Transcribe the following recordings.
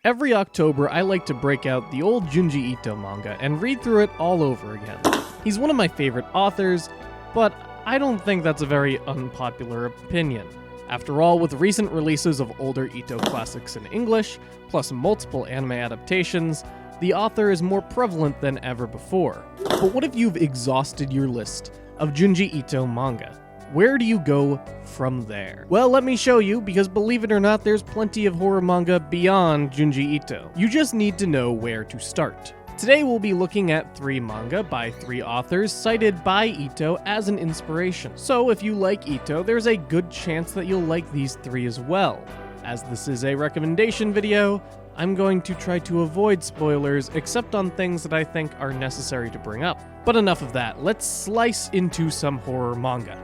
Every October, I like to break out the old Junji Ito manga and read through it all over again. He's one of my favorite authors, but I don't think that's a very unpopular opinion. After all, with recent releases of older Ito classics in English, plus multiple anime adaptations, the author is more prevalent than ever before. But what if you've exhausted your list of Junji Ito manga? Where do you go from there? Well, let me show you, because believe it or not, there's plenty of horror manga beyond Junji Ito. You just need to know where to start. Today we'll be looking at 3 manga by 3 authors cited by Ito as an inspiration. So if you like Ito, there's a good chance that you'll like these 3 as well. As this is a recommendation video, I'm going to try to avoid spoilers except on things that I think are necessary to bring up. But enough of that, let's slice into some horror manga.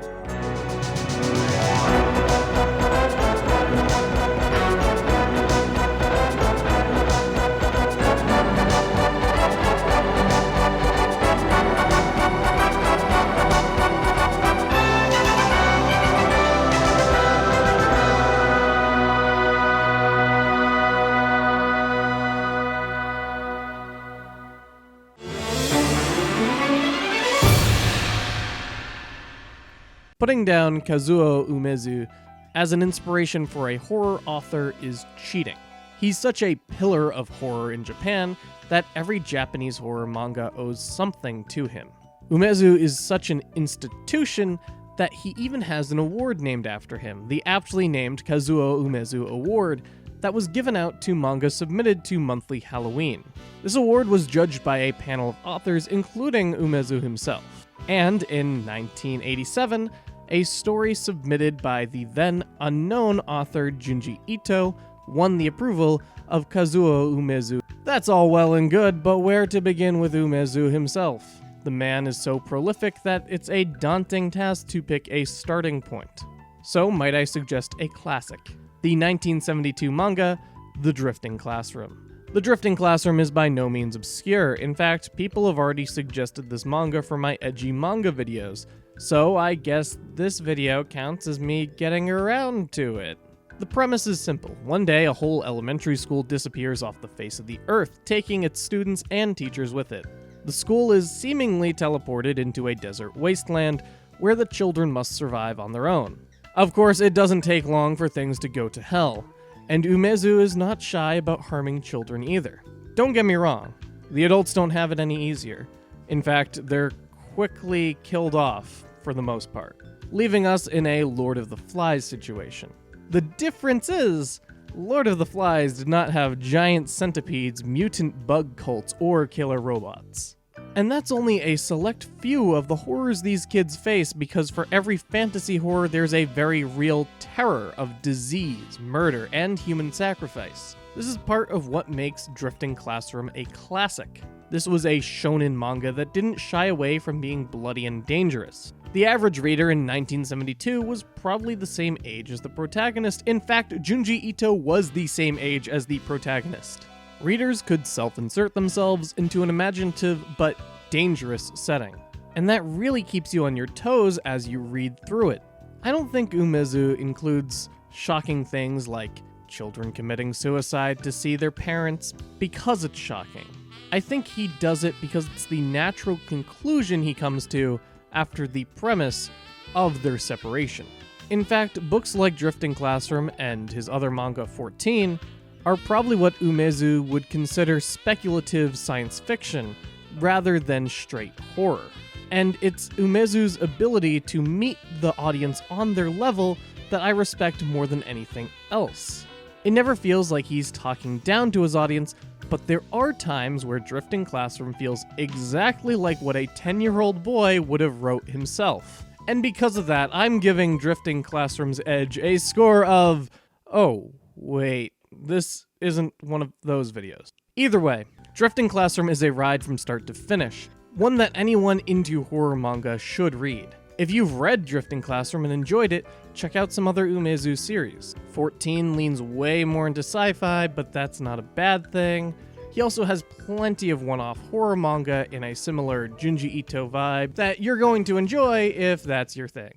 Putting down Kazuo Umezu as an inspiration for a horror author is cheating. He's such a pillar of horror in Japan that every Japanese horror manga owes something to him. Umezu is such an institution that he even has an award named after him, the aptly named Kazuo Umezu Award, that was given out to manga submitted to monthly Halloween. This award was judged by a panel of authors including Umezu himself. And in 1987, a story submitted by the then unknown author Junji Ito won the approval of Kazuo Umezu. That's all well and good, but where to begin with Umezu himself? The man is so prolific that it's a daunting task to pick a starting point. So might I suggest a classic, the 1972 manga, The Drifting Classroom. The Drifting Classroom is by no means obscure. In fact, people have already suggested this manga for my edgy manga videos, so I guess this video counts as me getting around to it. The premise is simple. One day, a whole elementary school disappears off the face of the earth, taking its students and teachers with it. The school is seemingly teleported into a desert wasteland where the children must survive on their own. Of course, it doesn't take long for things to go to hell, and Umezu is not shy about harming children either. Don't get me wrong, the adults don't have it any easier. In fact, they're quickly killed off for the most part, leaving us in a Lord of the Flies situation. The difference is, Lord of the Flies did not have giant centipedes, mutant bug cults, or killer robots. And that's only a select few of the horrors these kids face, because for every fantasy horror there's a very real terror of disease, murder, and human sacrifice. This is part of what makes Drifting Classroom a classic. This was a shonen manga that didn't shy away from being bloody and dangerous. The average reader in 1972 was probably the same age as the protagonist. In fact, Junji Ito was the same age as the protagonist. Readers could self-insert themselves into an imaginative but dangerous setting, and that really keeps you on your toes as you read through it. I don't think Umezu includes shocking things like children committing suicide to see their parents because it's shocking. I think he does it because it's the natural conclusion he comes to after the premise of their separation. In fact, books like Drifting Classroom and his other manga 14 are probably what Umezu would consider speculative science fiction rather than straight horror. And it's Umezu's ability to meet the audience on their level that I respect more than anything else. It never feels like he's talking down to his audience, but there are times where Drifting Classroom feels exactly like what a 10-year-old boy would have wrote himself. And because of that, I'm giving Drifting Classroom's Edge a score of... oh, wait, this isn't one of those videos. Either way, Drifting Classroom is a ride from start to finish, one that anyone into horror manga should read. If you've read Drifting Classroom and enjoyed it, check out some other Umezu series. 14 leans way more into sci-fi, but that's not a bad thing. He also has plenty of one-off horror manga in a similar Junji Ito vibe that you're going to enjoy if that's your thing.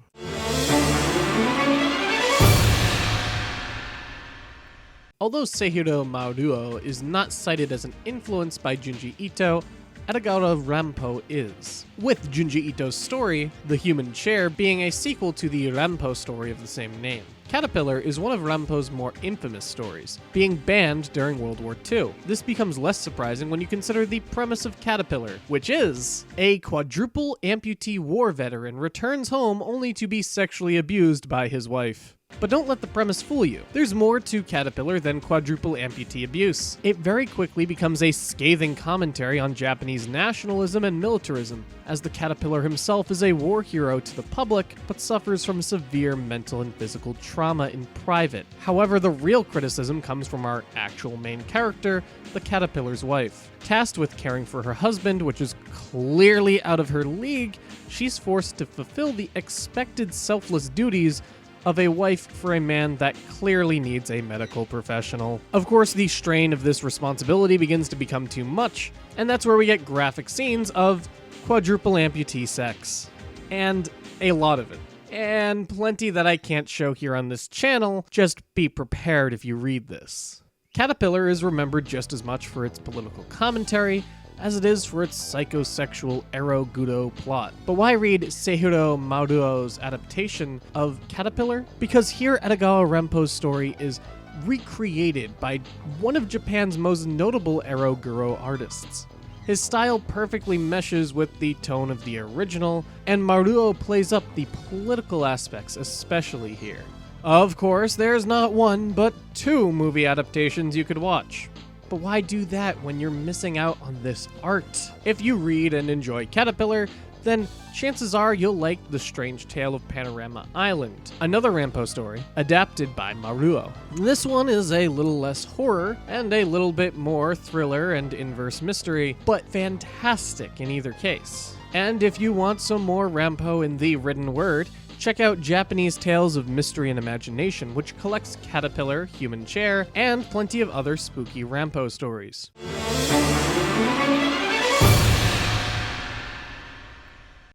Although Seihiro Maruo is not cited as an influence by Junji Ito, Edogawa Rampo is, with Junji Ito's story, The Human Chair, being a sequel to the Rampo story of the same name. Caterpillar is one of Rampo's more infamous stories, being banned during World War II. This becomes less surprising when you consider the premise of Caterpillar, which is a quadruple amputee war veteran returns home only to be sexually abused by his wife. But don't let the premise fool you. There's more to Caterpillar than quadruple amputee abuse. It very quickly becomes a scathing commentary on Japanese nationalism and militarism, as the Caterpillar himself is a war hero to the public, but suffers from severe mental and physical trauma in private. However, the real criticism comes from our actual main character, the Caterpillar's wife. Tasked with caring for her husband, which is clearly out of her league, she's forced to fulfill the expected selfless duties of a wife for a man that clearly needs a medical professional. Of course, the strain of this responsibility begins to become too much, and that's where we get graphic scenes of quadruple amputee sex. And a lot of it. And plenty that I can't show here on this channel, just be prepared if you read this. Caterpillar is remembered just as much for its political commentary as it is for its psychosexual Ero-Gudo plot. But why read Seihiro Maruo's adaptation of Caterpillar? Because here Edogawa Rampo's story is recreated by one of Japan's most notable Ero-Guro artists. His style perfectly meshes with the tone of the original, and Maruo plays up the political aspects especially here. Of course, there's not one, but two movie adaptations you could watch. But why do that when you're missing out on this art? If you read and enjoy Caterpillar, then chances are you'll like The Strange Tale of Panorama Island, another Rampo story adapted by Maruo. This one is a little less horror and a little bit more thriller and inverse mystery, but fantastic in either case. And if you want some more Rampo in the written word, check out Japanese Tales of Mystery and Imagination, which collects Caterpillar, Human Chair, and plenty of other spooky Rampo stories.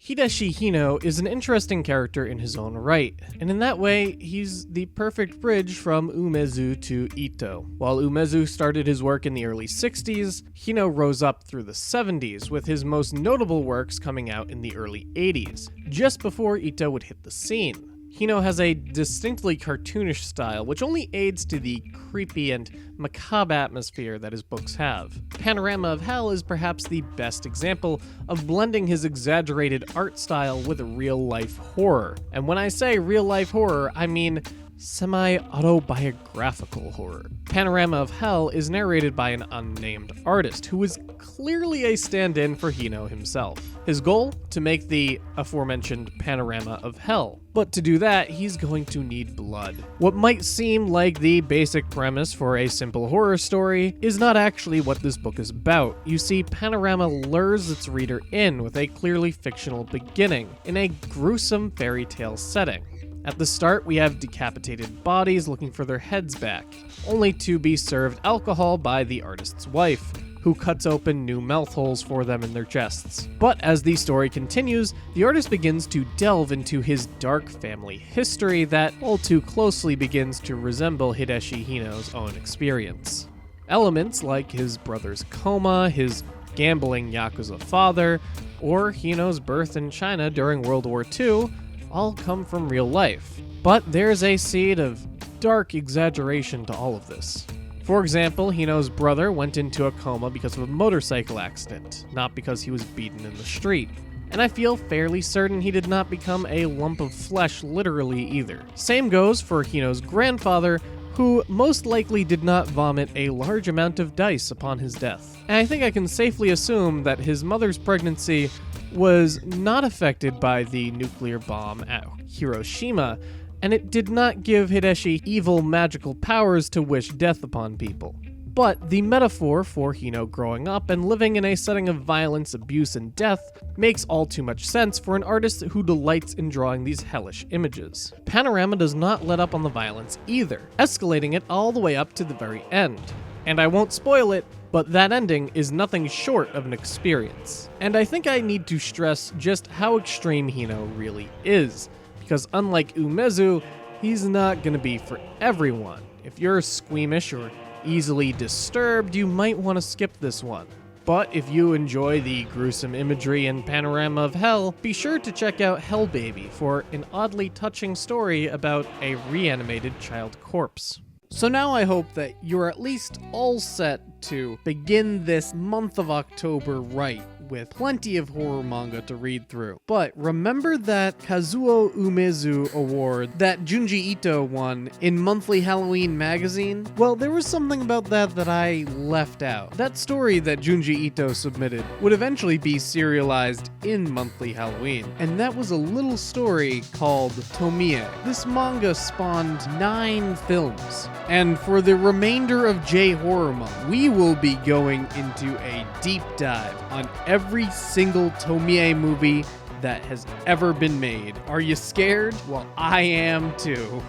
Hideshi Hino is an interesting character in his own right, and in that way, he's the perfect bridge from Umezu to Ito. While Umezu started his work in the early 60s, Hino rose up through the 70s, with his most notable works coming out in the early 80s, just before Ito would hit the scene. Hino has a distinctly cartoonish style, which only aids to the creepy and macabre atmosphere that his books have. Panorama of Hell is perhaps the best example of blending his exaggerated art style with real-life horror. And when I say real-life horror, I mean semi-autobiographical horror. Panorama of Hell is narrated by an unnamed artist who is clearly a stand-in for Hino himself. His goal? To make the aforementioned Panorama of Hell. But to do that, he's going to need blood. What might seem like the basic premise for a simple horror story is not actually what this book is about. You see, Panorama lures its reader in with a clearly fictional beginning, in a gruesome fairy tale setting. At the start, we have decapitated bodies looking for their heads back, only to be served alcohol by the artist's wife, who cuts open new mouth holes for them in their chests. But as the story continues, the artist begins to delve into his dark family history that all too closely begins to resemble Hideshi Hino's own experience. Elements like his brother's coma, his gambling Yakuza father, or Hino's birth in China during World War II all come from real life. But there's a seed of dark exaggeration to all of this. For example, Hino's brother went into a coma because of a motorcycle accident, not because he was beaten in the street. And I feel fairly certain he did not become a lump of flesh literally either. Same goes for Hino's grandfather, who most likely did not vomit a large amount of dice upon his death. And I think I can safely assume that his mother's pregnancy was not affected by the nuclear bomb at Hiroshima, and it did not give Hideshi evil magical powers to wish death upon people. But the metaphor for Hino growing up and living in a setting of violence, abuse, and death makes all too much sense for an artist who delights in drawing these hellish images. Panorama does not let up on the violence either, escalating it all the way up to the very end. And I won't spoil it, but that ending is nothing short of an experience. And I think I need to stress just how extreme Hino really is, because unlike Umezu, he's not gonna be for everyone. If you're squeamish or easily disturbed, you might want to skip this one. But if you enjoy the gruesome imagery in Panorama of Hell, be sure to check out Hell Baby for an oddly touching story about a reanimated child corpse. So now I hope that you're at least all set to begin this month of October right, with plenty of horror manga to read through. But remember that Kazuo Umezu award that Junji Ito won in Monthly Halloween magazine? Well, there was something about that I left out. That story that Junji Ito submitted would eventually be serialized in Monthly Halloween, and that was a little story called Tomie. This manga spawned 9 films, and for the remainder of J-Horror Month, we will be going into a deep dive on every single Tomie movie that has ever been made. Are you scared? Well, I am too.